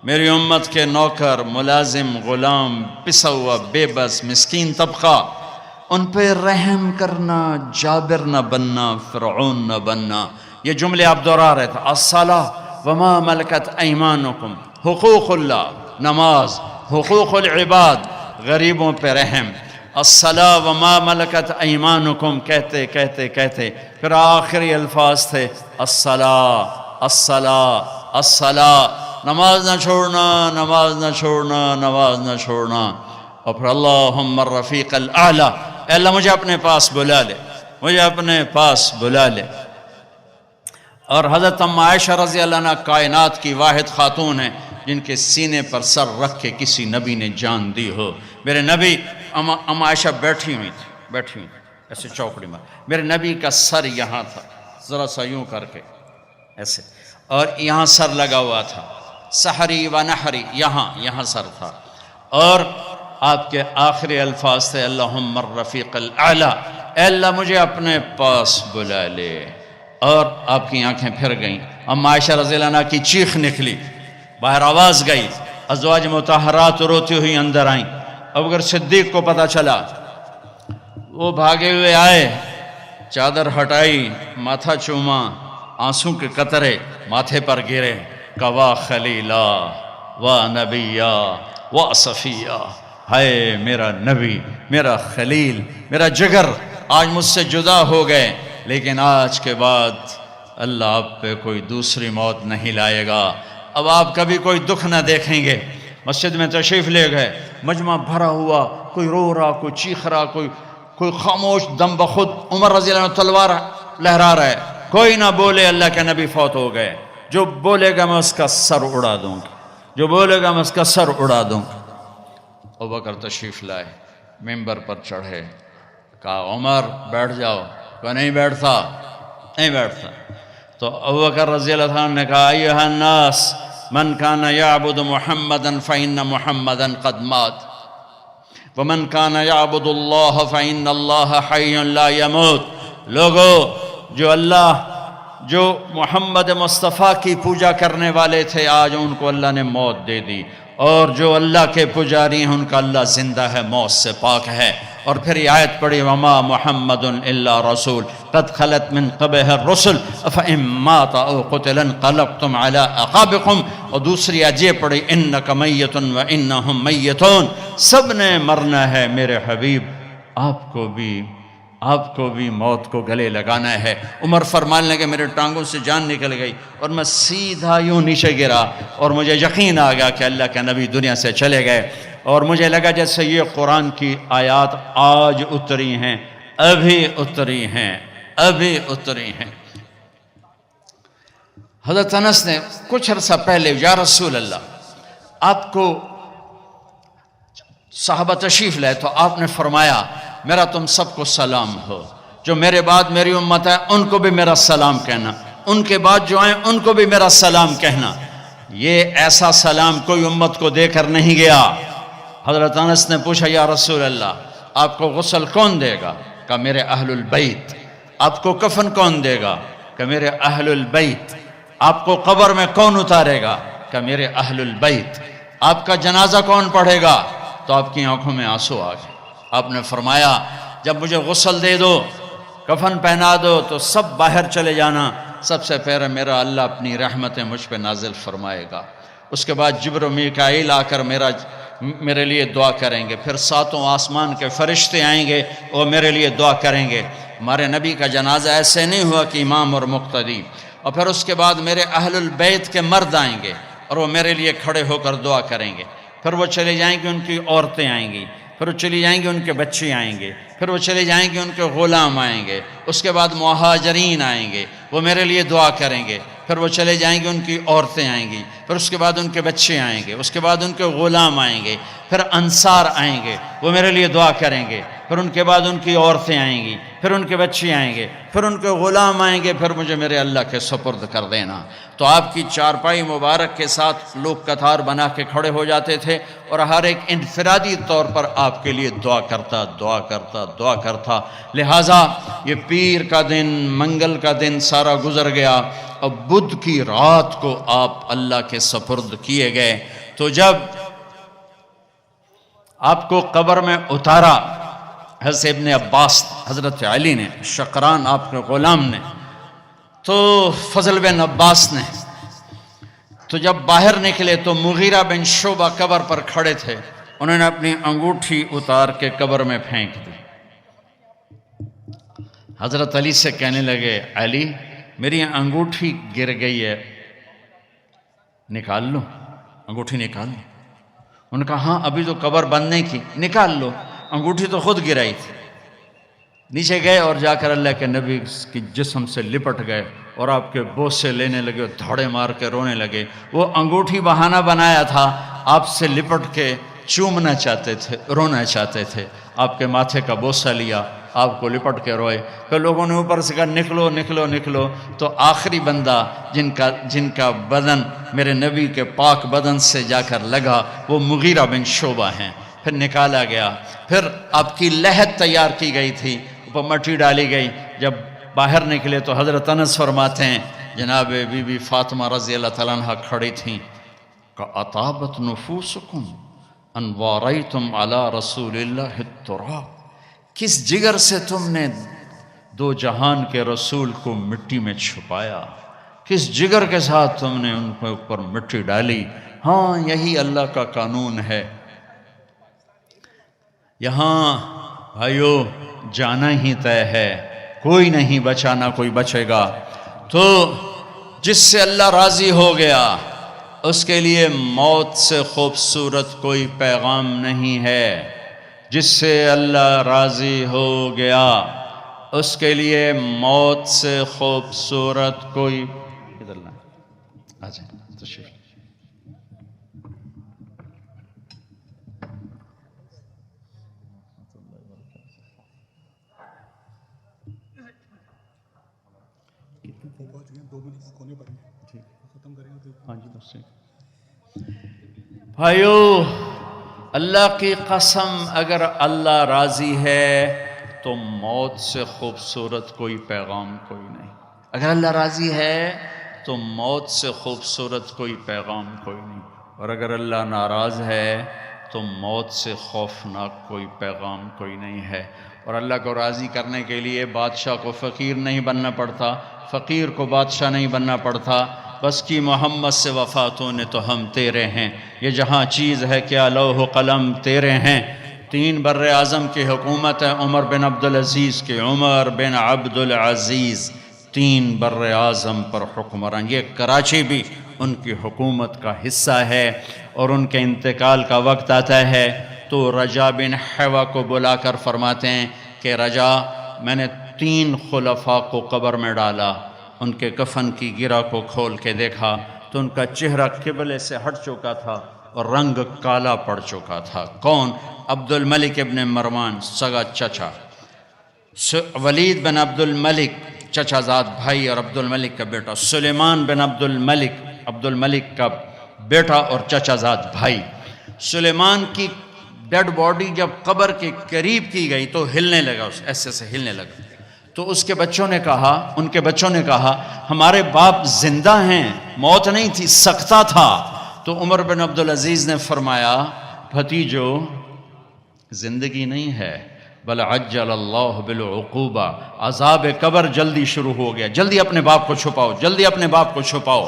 میری امت کے نوکر، ملازم، غلام، پسا ہوا، بے بس، مسکین طبقہ، ان پہ رحم کرنا، جابر نہ بننا، فرعون نہ بننا۔ یہ جملے آپ دہرا رہے تھے، الصلاۃ وما ملکت ایمانکم، حقوق اللہ، نماز، حقوق العباد، غریبوں پہ رحم، الصلاۃ وما ملکت ایمانکم، کہتے کہتے کہتے پھر آخری الفاظ تھے الصلاۃ الصلاۃ الصلاۃ، نماز نہ چھوڑنا، نماز نہ چھوڑنا، نماز نہ چھوڑنا۔ اور پھر اللہم الرفیق الاعلیٰ، اے اللہ مجھے اپنے پاس بلا لے، مجھے اپنے پاس بلا لے۔ اور حضرت ام عائشہ رضی اللہ عنہ کائنات کی واحد خاتون ہیں جن کے سینے پر سر رکھ کے کسی نبی نے جان دی ہو۔ میرے نبی، ام عائشہ بیٹھی ہوئی تھی ایسے چوکڑی میں، میرے نبی کا سر یہاں تھا، ذرا سا یوں کر کے ایسے، اور یہاں سر لگا ہوا تھا، سحری و نحری، یہاں سر تھا، اور آپ کے آخری الفاظ تھے اللہم الرفیق الاعلیٰ، اے اللہ مجھے اپنے پاس بلا لے۔ اور آپ کی آنکھیں پھر گئیں، ام عائشہ رضی اللہ عنہ کی چیخ نکلی، باہر آواز گئی، ازواج مطہرات روتی ہوئی اندر آئیں۔ ابوبکر صدیق کو پتہ چلا، وہ بھاگے ہوئے آئے، چادر ہٹائی، ماتھا چوما، آنسوں کے قطرے ماتھے پر گرے، کوا خلیلا و نبیا و صفیہ، ہائے میرا نبی، میرا خلیل، میرا جگر آج مجھ سے جدا ہو گئے، لیکن آج کے بعد اللہ آپ پہ کوئی دوسری موت نہیں لائے گا، اب آپ کبھی کوئی دکھ نہ دیکھیں گے۔ مسجد میں تشریف لے گئے، مجمع بھرا ہوا، کوئی رو رہا، کوئی چیخ رہا، کوئی خاموش، دم بخود عمر رضی اللہ عنہ تلوار لہرا رہا ہے، کوئی نہ بولے اللہ کے نبی فوت ہو گئے، جو بولے گا میں اس کا سر اڑا دوں گا، جو بولے گا میں اس کا سر اڑا دوں گا۔ ابوبکر تشریف لائے، ممبر پر چڑھے، کہا عمر بیٹھ جاؤ، کوئی نہیں بیٹھتا، نہیں بیٹھتا۔ تو ابوبکر رضی اللہ عنہ نے کہا ایھا الناس من کان یعبد محمدا فإن محمدا قد مات ومن کان یعبد اللہ فإن اللہ حی لا یموت، لوگو جو محمد مصطفیٰ کی پوجا کرنے والے تھے آج ان کو اللہ نے موت دے دی، اور جو اللہ کے پجاری ہیں ان کا اللہ زندہ ہے، موت سے پاک ہے۔ اور پھر یہ آیت پڑھی وما محمد الا رسول قد خلت من قبلہ الرسل افإن مات او قتل انقلبتم علی اعقابکم، اور دوسری آیت یہ پڑھی انک میت وانہم میتون، سب نے مرنا ہے میرے حبیب، آپ کو بھی موت کو گلے لگانا ہے۔ عمر فرمانے لگے میرے ٹانگوں سے جان نکل گئی اور میں سیدھا یوں نیچے گرا، اور مجھے یقین آ گیا کہ اللہ کے نبی دنیا سے چلے گئے، اور مجھے لگا جیسے یہ قرآن کی آیات آج اتری ہیں، ابھی اتری ہیں۔ حضرت انس نے کچھ عرصہ پہلے یا رسول اللہ، آپ کو صحابہ تشریف لائے تو آپ نے فرمایا میرا تم سب کو سلام ہو، جو میرے بعد میری امت ہے ان کو بھی میرا سلام کہنا، ان کے بعد جو آئیں ان کو بھی میرا سلام کہنا۔ یہ ایسا سلام کوئی امت کو دے کر نہیں گیا۔ حضرت انس نے پوچھا یا رسول اللہ آپ کو غسل کون دے گا؟ کہ میرے اہل البیت۔ آپ کو کفن کون دے گا؟ کہ میرے اہل البیت۔ آپ کو قبر میں کون اتارے گا؟ کہ میرے اہل البیت۔ آپ کا جنازہ کون پڑھے گا؟ تو آپ کی آنکھوں میں آنسو آ گئے۔ آپ نے فرمایا جب مجھے غسل دے دو، کفن پہنا دو تو سب باہر چلے جانا، سب سے پہلے میرا اللہ اپنی رحمتیں مجھ پہ نازل فرمائے گا، اس کے بعد جبر و میکائیل آ کر میرے لیے دعا کریں گے، پھر ساتوں آسمان کے فرشتے آئیں گے وہ میرے لیے دعا کریں گے۔ ہمارے نبی کا جنازہ ایسے نہیں ہوا کہ امام اور مقتدی، اور پھر اس کے بعد میرے اہل البیت کے مرد آئیں گے اور وہ میرے لیے کھڑے ہو کر دعا کریں گے، پھر وہ چلے جائیں گے ان کی عورتیں آئیں گی، پھر وہ چلی جائیں گے ان کے بچے آئیں گے، پھر وہ چلے جائیں گے ان کے غلام آئیں گے، اس کے بعد مہاجرین آئیں گے وہ میرے لیے دعا کریں گے، پھر وہ چلے جائیں گے ان کی عورتیں آئیں گی، پھر اس کے بعد ان کے بچے آئیں گے، اس کے بعد ان کے غلام آئیں گے، پھر انصار آئیں گے وہ میرے لیے دعا کریں گے، پھر پھر ان کے بعد ان کی عورتیں آئیں گی، پھر ان کے بچے آئیں گے، پھر ان کے غلام آئیں گے، پھر مجھے میرے اللہ کے سپرد کر دینا۔ تو آپ کی چارپائی مبارک کے ساتھ لوگ قطار بنا کے کھڑے ہو جاتے تھے اور ہر ایک انفرادی طور پر آپ کے لیے دعا کرتا۔ لہٰذا یہ پیر کا دن، منگل کا دن سارا گزر گیا، اب بدھ کی رات کو آپ اللہ کے سپرد کیے گئے۔ تو جب آپ کو قبر میں اتارا حضرت ابن عباس، حضرت علی نے، شقران آپ کے غلام نے، تو فضل بن عباس نے، تو جب باہر نکلے تو مغیرہ بن شعبہ قبر پر کھڑے تھے، انہوں نے اپنی انگوٹھی اتار کے قبر میں پھینک دی۔ حضرت علی سے کہنے لگے، علی میری انگوٹھی گر گئی ہے، نکال لو، انگوٹھی نکال لو۔ انہوں نے کہا ہاں ابھی تو قبر بند نہیں کی، نکال لو، انگوٹھی تو خود گرائی تھی۔ نیچے گئے اور جا کر اللہ کے نبی کی جسم سے لپٹ گئے اور آپ کے بوسے لینے لگے اور دھاڑے مار کے رونے لگے۔ وہ انگوٹھی بہانہ بنایا تھا، آپ سے لپٹ کے چومنا چاہتے تھے، رونا چاہتے تھے، آپ کے ماتھے کا بوسہ لیا، آپ کو لپٹ کے روئے۔ پھر لوگوں نے اوپر سے کہا نکلو نکلو نکلو، تو آخری بندہ جن کا بدن میرے نبی کے پاک بدن سے جا کر لگا وہ مغیرہ بن شعبہ ہیں۔ پھر نکالا گیا، پھر آپ کی لحد تیار کی گئی تھی، اوپر مٹی ڈالی گئی۔ جب باہر نکلے تو حضرت انس فرماتے ہیں جناب بی بی فاطمہ رضی اللہ تعالیٰ عنہ کھڑی تھیں کہ اطابت نفوسکم ان واریتم علی رسول اللہ التراب، کس جگر سے تم نے دو جہان کے رسول کو مٹی میں چھپایا، کس جگر کے ساتھ تم نے ان کے اوپر مٹی ڈالی۔ ہاں یہی اللہ کا قانون ہے، یہاں بھائیو جانا ہی طے ہے، کوئی نہیں بچا، نہ کوئی بچے گا۔ تو جس سے اللہ راضی ہو گیا اس کے لیے موت سے خوبصورت کوئی پیغام نہیں ہے۔ جس سے اللہ راضی ہو گیا اس کے لیے موت سے خوبصورت کوئی ادھر نہ آ جائیں تشریف۔ بھائیو اللہ کی قسم، اگر اللہ راضی ہے تو موت سے خوبصورت کوئی پیغام کوئی نہیں۔ اگر اللہ راضی ہے تو موت سے خوبصورت کوئی پیغام کوئی نہیں، اور اگر اللہ ناراض ہے تو موت سے خوفناک کوئی پیغام کوئی نہیں ہے۔ اور اللہ کو راضی کرنے کے لیے بادشاہ کو فقیر نہیں بننا پڑتا، فقیر کو بادشاہ نہیں بننا پڑتا، بس کی محمد سے وفاتوں نے تو ہم تیرے ہیں، یہ جہاں چیز ہے کیا لوح و قلم تیرے ہیں۔ 3 بر اعظم کی حکومت ہے عمر بن عبدالعزیز کی، عمر بن عبدالعزیز 3 بر اعظم پر حکمران، یہ کراچی بھی ان کی حکومت کا حصہ ہے۔ اور ان کے انتقال کا وقت آتا ہے تو رجا بن حیوہ کو بلا کر فرماتے ہیں کہ رجا میں نے 3 خلفاء کو قبر میں ڈالا، ان کے کفن کی گرہ کو کھول کے دیکھا تو ان کا چہرہ قبلے سے ہٹ چکا تھا اور رنگ کالا پڑ چکا تھا۔ کون؟ عبد الملک ابن مروان سگا چچا، ولید بن عبد الملک چچا زاد بھائی اور عبد الملک کا بیٹا، سلیمان بن عبد الملک کا بیٹا اور چچا زاد بھائی۔ سلیمان کی ڈیڈ باڈی جب قبر کے قریب کی گئی تو ہلنے لگا، ایسے سے ہلنے لگا، تو ان کے بچوں نے کہا ہمارے باپ زندہ ہیں، موت نہیں تھی، سکتہ تھا۔ تو عمر بن عبدالعزیز نے فرمایا بھتیجو زندگی نہیں ہے بل عجل اللہ بالعقوبہ، عذاب قبر جلدی شروع ہو گیا، جلدی اپنے باپ کو چھپاؤ، جلدی اپنے باپ کو چھپاؤ۔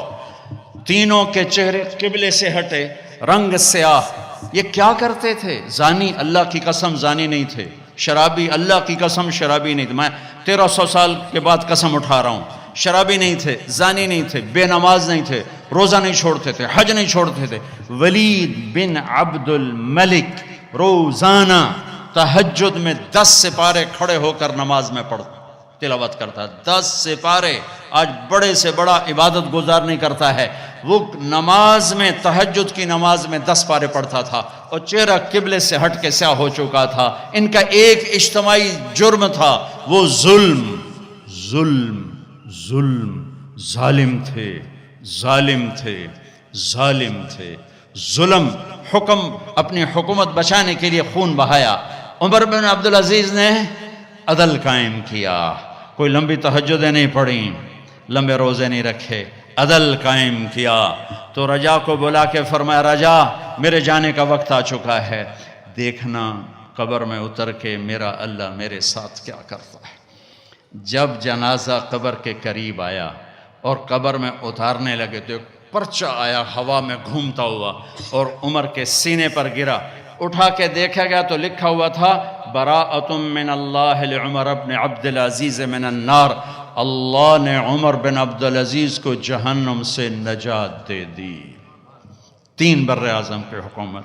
تینوں کے چہرے قبلے سے ہٹے، رنگ سیاہ۔ یہ کیا کرتے تھے؟ زانی، اللہ کی قسم زانی نہیں تھے، شرابی، اللہ کی قسم شرابی نہیں تھے، میں 1300 سال کے بعد قسم اٹھا رہا ہوں، شرابی نہیں تھے، زانی نہیں تھے، بے نماز نہیں تھے، روزہ نہیں چھوڑتے تھے، حج نہیں چھوڑتے تھے۔ ولید بن عبد الملک روزانہ تہجد میں 10 سپارے کھڑے ہو کر نماز میں پڑھتے، تلاوت کرتا ہے، 10 سپارے. آج بڑے سے بڑا عبادت گزار نہیں کرتا ہے. وہ نماز میں، تہجد کی نماز میں 10 پارے پڑھتا تھا اور چہرہ قبلے سے ہٹ کے سیاہ ہو چکا تھا. ان کا ایک اجتماعی جرم تھا، وہ ظلم ظلم ظلم. ظالم تھے، ظالم تھے، ظالم تھے. ظلم، حکم، اپنی حکومت بچانے کے لیے خون بہایا. عمر بن عبدالعزیز نے عدل قائم کیا. کوئی لمبی تہجدیں نہیں پڑھیں، لمبے روزے نہیں رکھے، عدل قائم کیا. تو رجا کو بلا کے فرمایا، رجا میرے جانے کا وقت آ چکا ہے، دیکھنا قبر میں اتر کے میرا اللہ میرے ساتھ کیا کرتا ہے. جب جنازہ قبر کے قریب آیا اور قبر میں اتارنے لگے تو ایک پرچہ آیا ہوا میں گھومتا ہوا اور عمر کے سینے پر گرا. اٹھا کے دیکھا گیا تو لکھا ہوا تھا، براءۃ من اللہ لعمر بن عبد العزیز من النار. اللہ نے عمر بن عبدالعزیز کو جہنم سے نجات دے دی. 3 بر اعظم کی حکومت،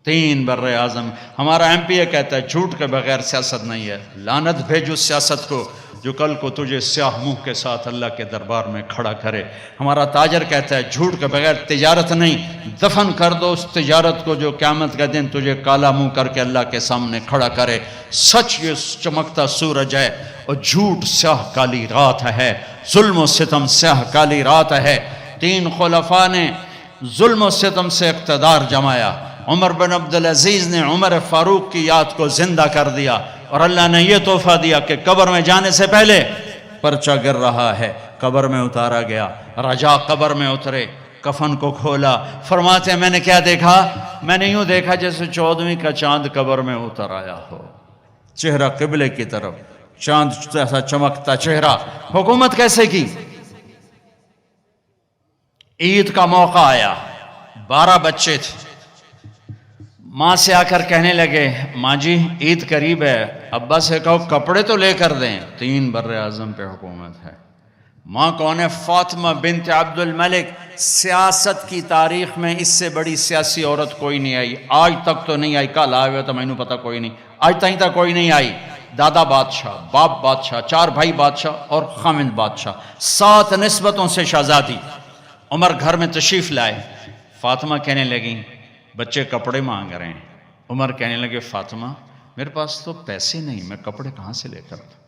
3 بر اعظم. ہمارا ایم پی یہ کہتا ہے جھوٹ کے بغیر سیاست نہیں ہے. لعنت بھیجو سیاست کو جو کل کو تجھے سیاہ منہ کے ساتھ اللہ کے دربار میں کھڑا کرے. ہمارا تاجر کہتا ہے جھوٹ کے بغیر تجارت نہیں. دفن کر دو اس تجارت کو جو قیامت کا دن تجھے کالا منہ کر کے اللہ کے سامنے کھڑا کرے. سچ یہ چمکتا سورج ہے اور جھوٹ سیاہ کالی رات ہے. ظلم و ستم سیاہ کالی رات ہے. 3 خلفاء نے ظلم و ستم سے اقتدار جمایا. عمر بن عبدالعزیز نے عمر فاروق کی یاد کو زندہ کر دیا اور اللہ نے یہ تحفہ دیا کہ قبر میں جانے سے پہلے پرچہ گر رہا ہے، قبر میں اتارا گیا. رجا قبر میں اترے، کفن کو کھولا. فرماتے ہیں میں نے کیا دیکھا؟ میں نے یوں دیکھا جیسے 14ویں کا چاند قبر میں اتر آیا ہو، چہرہ قبلے کی طرف، چاند جیسا چمکتا چہرہ. حکومت کیسے کی؟ عید کا موقع آیا، 12 بچے تھے. ماں سے آ کر کہنے لگے، ماں جی عید قریب ہے، ابا سے کہو کپڑے تو لے کر دیں. 3 بر اعظم پہ حکومت ہے. ماں کون ہے؟ فاطمہ بنت عبد الملک. سیاست کی تاریخ میں اس سے بڑی سیاسی عورت کوئی نہیں آئی، آج تک تو نہیں آئی. کل آئے ہوئے تو مینوں پتہ کوئی نہیں، آج تک کوئی نہیں آئی. دادا بادشاہ، باپ بادشاہ، 4 بھائی بادشاہ اور خامند بادشاہ، 7 نسبتوں سے شہزادی. عمر گھر میں تشریف لائے. فاطمہ کہنے لگیں بچے کپڑے مانگ رہے ہیں. عمر کہنے لگے فاطمہ میرے پاس تو پیسے نہیں، میں کپڑے کہاں سے لے کر دوں.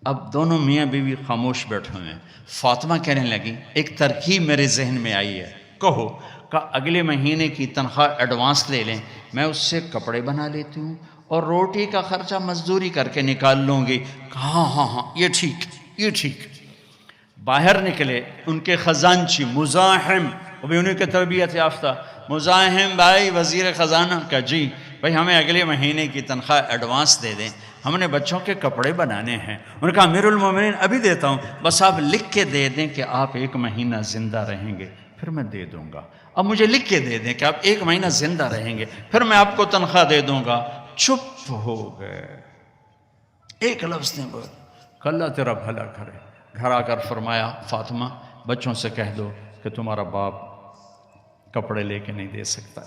اب دونوں میاں بیوی خاموش بیٹھے ہوئے ہیں. فاطمہ کہنے لگی ایک ترکیب میرے ذہن میں آئی ہے، کہو کہ اگلے مہینے کی تنخواہ ایڈوانس لے لیں، میں اس سے کپڑے بنا لیتی ہوں اور روٹی کا خرچہ مزدوری کر کے نکال لوں گی. ہاں ہاں ہاں یہ ٹھیک، یہ ٹھیک. باہر نکلے ان کے خزانچی مزاحم، وہ بھی انہیں کی تربیت یافتہ. مزاحم بھائی وزیر خزانہ کا جی بھائی ہمیں اگلے مہینے کی تنخواہ ایڈوانس دے دیں، ہم نے بچوں کے کپڑے بنانے ہیں. انہوں نے کہا امیر المومنین ابھی دیتا ہوں، بس آپ لکھ کے دے دیں کہ آپ 1 مہینہ زندہ رہیں گے پھر میں دے دوں گا. اب مجھے لکھ کے دے دیں کہ آپ 1 مہینہ زندہ رہیں گے پھر میں آپ کو تنخواہ دے دوں گا. چپ ہو گئے، ایک لفظ نے بولا کہ اللہ تیرا بھلا کرے. گھر آ کر فرمایا فاطمہ بچوں سے کہہ دو کہ تمہارا باپ کپڑے لے کے نہیں دے سکتا.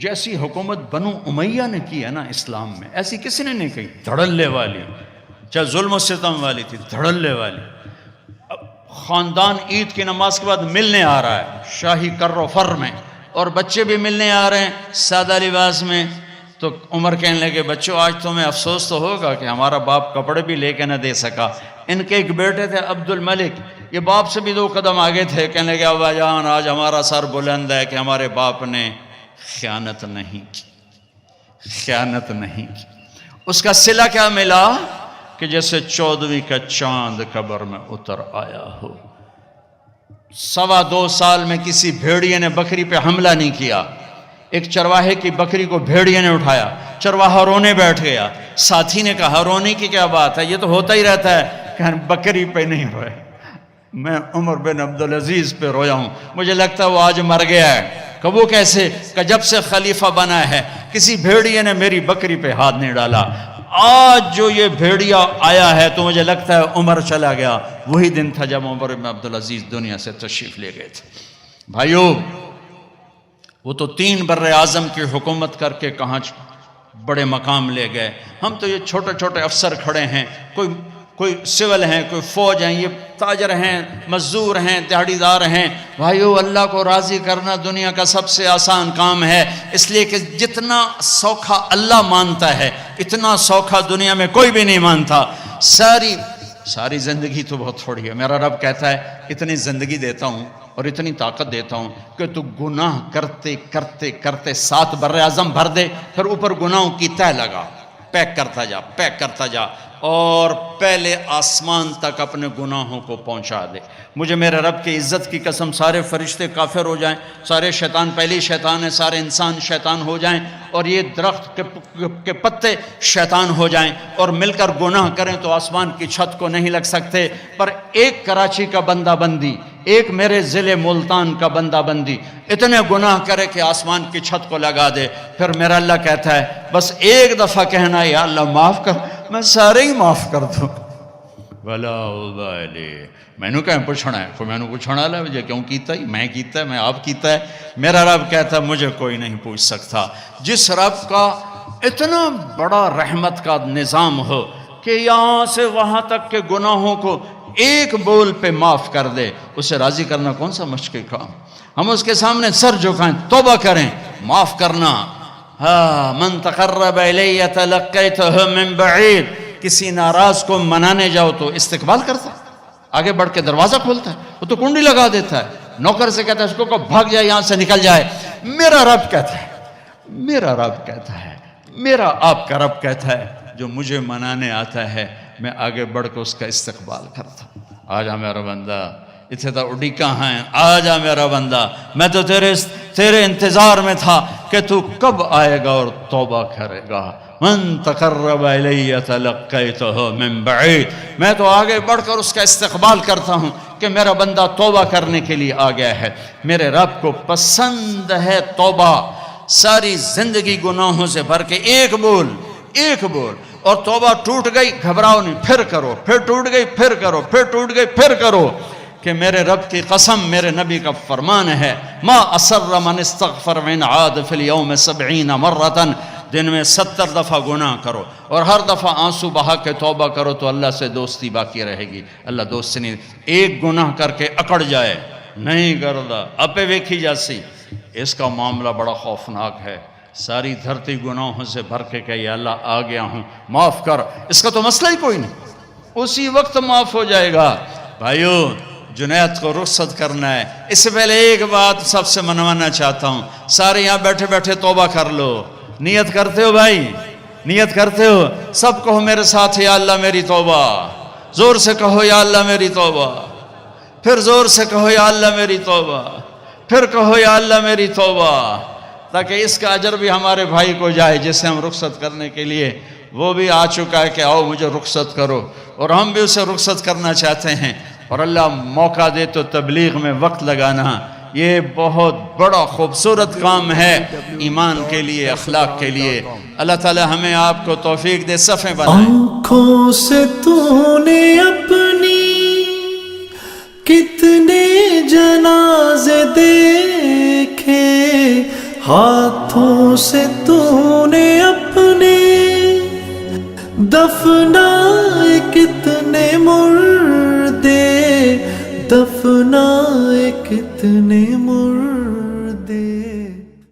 جیسی حکومت بنو امیہ نے کی ہے نا اسلام میں، ایسی کسی نے نہیں کہی. دھڑلے والی، چاہے ظلم و ستم والی تھی، دھڑلے والی. اب خاندان عید کی نماز کے بعد ملنے آ رہا ہے شاہی کر و فر میں، اور بچے بھی ملنے آ رہے ہیں سادہ لباس میں. تو عمر کہنے لگے بچوں آج تمہیں افسوس تو ہوگا کہ ہمارا باپ کپڑے بھی لے کے نہ دے سکا. ان کے ایک بیٹے تھے عبد الملک، یہ باپ سے بھی 2 قدم آگے تھے. کہنے لگے ابا جان آج ہمارا سر بلند ہے کہ ہمارے باپ نے خیانت نہیں کی، خیانت نہیں کی. اس کا صلہ کیا ملا کہ جیسے 14ویں کا چاند قبر میں اتر آیا ہو. 2.25 سال میں کسی بھیڑیے نے بکری پہ حملہ نہیں کیا. ایک چرواہے کی بکری کو بھیڑیے نے اٹھایا، چرواہا رونے بیٹھ گیا. ساتھی نے کہا رونے کی کیا بات ہے، یہ تو ہوتا ہی رہتا ہے. کہ بکری پہ نہیں روئے، میں عمر بن عبدالعزیز پہ رویا ہوں، مجھے لگتا ہے وہ آج مر گیا ہے. کہ وہ کیسے؟ کہ جب سے خلیفہ بنا ہے کسی بھیڑیے نے میری بکری پہ ہاتھ نہیں ڈالا. آج جو یہ بھیڑیا آیا ہے تو مجھے لگتا ہے عمر چلا گیا. وہی دن تھا جب عمر بن عبدالعزیز دنیا سے تشریف لے گئے تھے. بھائیو وہ تو 3 بر اعظم کی حکومت کر کے کہاں بڑے مقام لے گئے. ہم تو یہ چھوٹے چھوٹے افسر کھڑے ہیں، کوئی سول ہیں، کوئی فوج ہیں، یہ تاجر ہیں، مزدور ہیں، دیہڑی دار ہیں. بھائیو، اللہ کو راضی کرنا دنیا کا سب سے آسان کام ہے، اس لیے کہ جتنا سوکھا اللہ مانتا ہے اتنا سوکھا دنیا میں کوئی بھی نہیں مانتا. ساری زندگی تو بہت تھوڑی ہے. میرا رب کہتا ہے اتنی زندگی دیتا ہوں اور اتنی طاقت دیتا ہوں کہ تو گناہ کرتے کرتے کرتے 7 بر اعظم بھر دے، پھر اوپر گناہوں کی تہ لگا، پیک کرتا جا اور پہلے آسمان تک اپنے گناہوں کو پہنچا دے. مجھے میرے رب کی عزت کی قسم سارے فرشتے کافر ہو جائیں، سارے شیطان پہلی شیطان ہے، سارے انسان شیطان ہو جائیں اور یہ درخت کے پتے شیطان ہو جائیں اور مل کر گناہ کریں تو آسمان کی چھت کو نہیں لگ سکتے. پر ایک کراچی کا بندہ بندی، ایک میرے ضلع ملتان کا بندہ بندی اتنے گناہ کرے کہ آسمان کی چھت کو لگا دے، پھر میرا اللہ کہتا ہے بس ایک دفعہ کہنا یا اللہ معاف کر، میں سارے ہی معاف کر دوں. وَلَا أُبَالِي. میں نے کہیں پوچھنا ہے، کوئی میں نے پوچھنا ہے مجھے کیوں کیتا ہے، میں کیتا ہے، میں آپ کیتا ہے. میرا رب کہتا ہے مجھے کوئی نہیں پوچھ سکتا. جس رب کا اتنا بڑا رحمت کا نظام ہو کہ یہاں سے وہاں تک کے گناہوں کو ایک بول پہ معاف کر دے، اسے راضی کرنا کون سا مشکل کام. ہم اس کے سامنے سر جھکائیں، توبہ کریں، معاف کرنا. من تقرب الی تلقیتہ من بعید. کسی ناراض کو منانے جاؤ تو استقبال کرتا ہے، آگے بڑھ کے دروازہ کھولتا ہے، وہ تو کنڈی لگا دیتا ہے، نوکر سے کہتا ہے اس کو بھاگ جائے، یہاں سے نکل جائے. میرا رب کہتا ہے، میرا آپ کا رب کہتا ہے جو مجھے منانے آتا ہے میں آگے بڑھ کے اس کا استقبال کرتا ہوں. آجا میرا بندہ، اتنے تو اڈی کہاں ہیں، آجا میرا بندہ، میں تو تیرے انتظار میں تھا کہ تو کب آئے گا اور توبہ کرے گا. من تقرب الی تلقیتہ من بعید. میں تو آگے بڑھ کر اس کا استقبال کرتا ہوں کہ میرا بندہ توبہ کرنے کے لیے آ گیا ہے. میرے رب کو پسند ہے توبہ. ساری زندگی گناہوں سے بھر کے ایک بول اور توبہ ٹوٹ گئی گھبراؤ نہیں، پھر کرو، پھر ٹوٹ گئی پھر کرو، پھر ٹوٹ گئی پھر کرو. کہ میرے رب کی قسم، میرے نبی کا فرمان ہے ما اسر من استغفر من عاد فی اليوم 70 مرۃ. دن میں 70 دفعہ گناہ کرو اور ہر دفعہ آنسو بہا کے توبہ کرو تو اللہ سے دوستی باقی رہے گی. اللہ دوست سے نہیں. ایک گناہ کر کے اکڑ جائے نہیں کردا اپے ویکھی جاسی، اس کا معاملہ بڑا خوفناک ہے. ساری دھرتی گناہوں سے بھر کے کہ یا اللہ آ گیا ہوں معاف کر، اس کا تو مسئلہ ہی کوئی نہیں، اسی وقت معاف ہو جائے گا. بھائیو، جنید کو رخصت کرنا ہے. اس سے پہلے ایک بات سب سے منوانا چاہتا ہوں، سارے یہاں بیٹھے بیٹھے توبہ کر لو. نیت کرتے ہو بھائی؟ نیت کرتے ہو؟ سب کہو میرے ساتھ یا اللہ میری توبہ. زور سے کہو یا اللہ میری توبہ، پھر زور سے کہو یا اللہ میری توبہ، پھر کہو یا اللہ میری توبہ، تاکہ اس کا اجر بھی ہمارے بھائی کو جائے جسے ہم رخصت کرنے کے لیے وہ بھی آ چکا ہے کہ آؤ مجھے رخصت کرو، اور ہم بھی اسے رخصت کرنا چاہتے ہیں. اور اللہ موقع دے تو تبلیغ میں وقت لگانا یہ بہت بڑا خوبصورت کام ہے ایمان کے لیے، اخلاق کے لیے. اللہ تعالی ہمیں آپ کو توفیق دے، صفیں بنائیں. آنکھوں سے تو نے اپنی کتنے جنازے دیکھے، ہاتھوں سے تو نے اپنے دفنائے کتنے مردے، دفنائے کتنے مردے.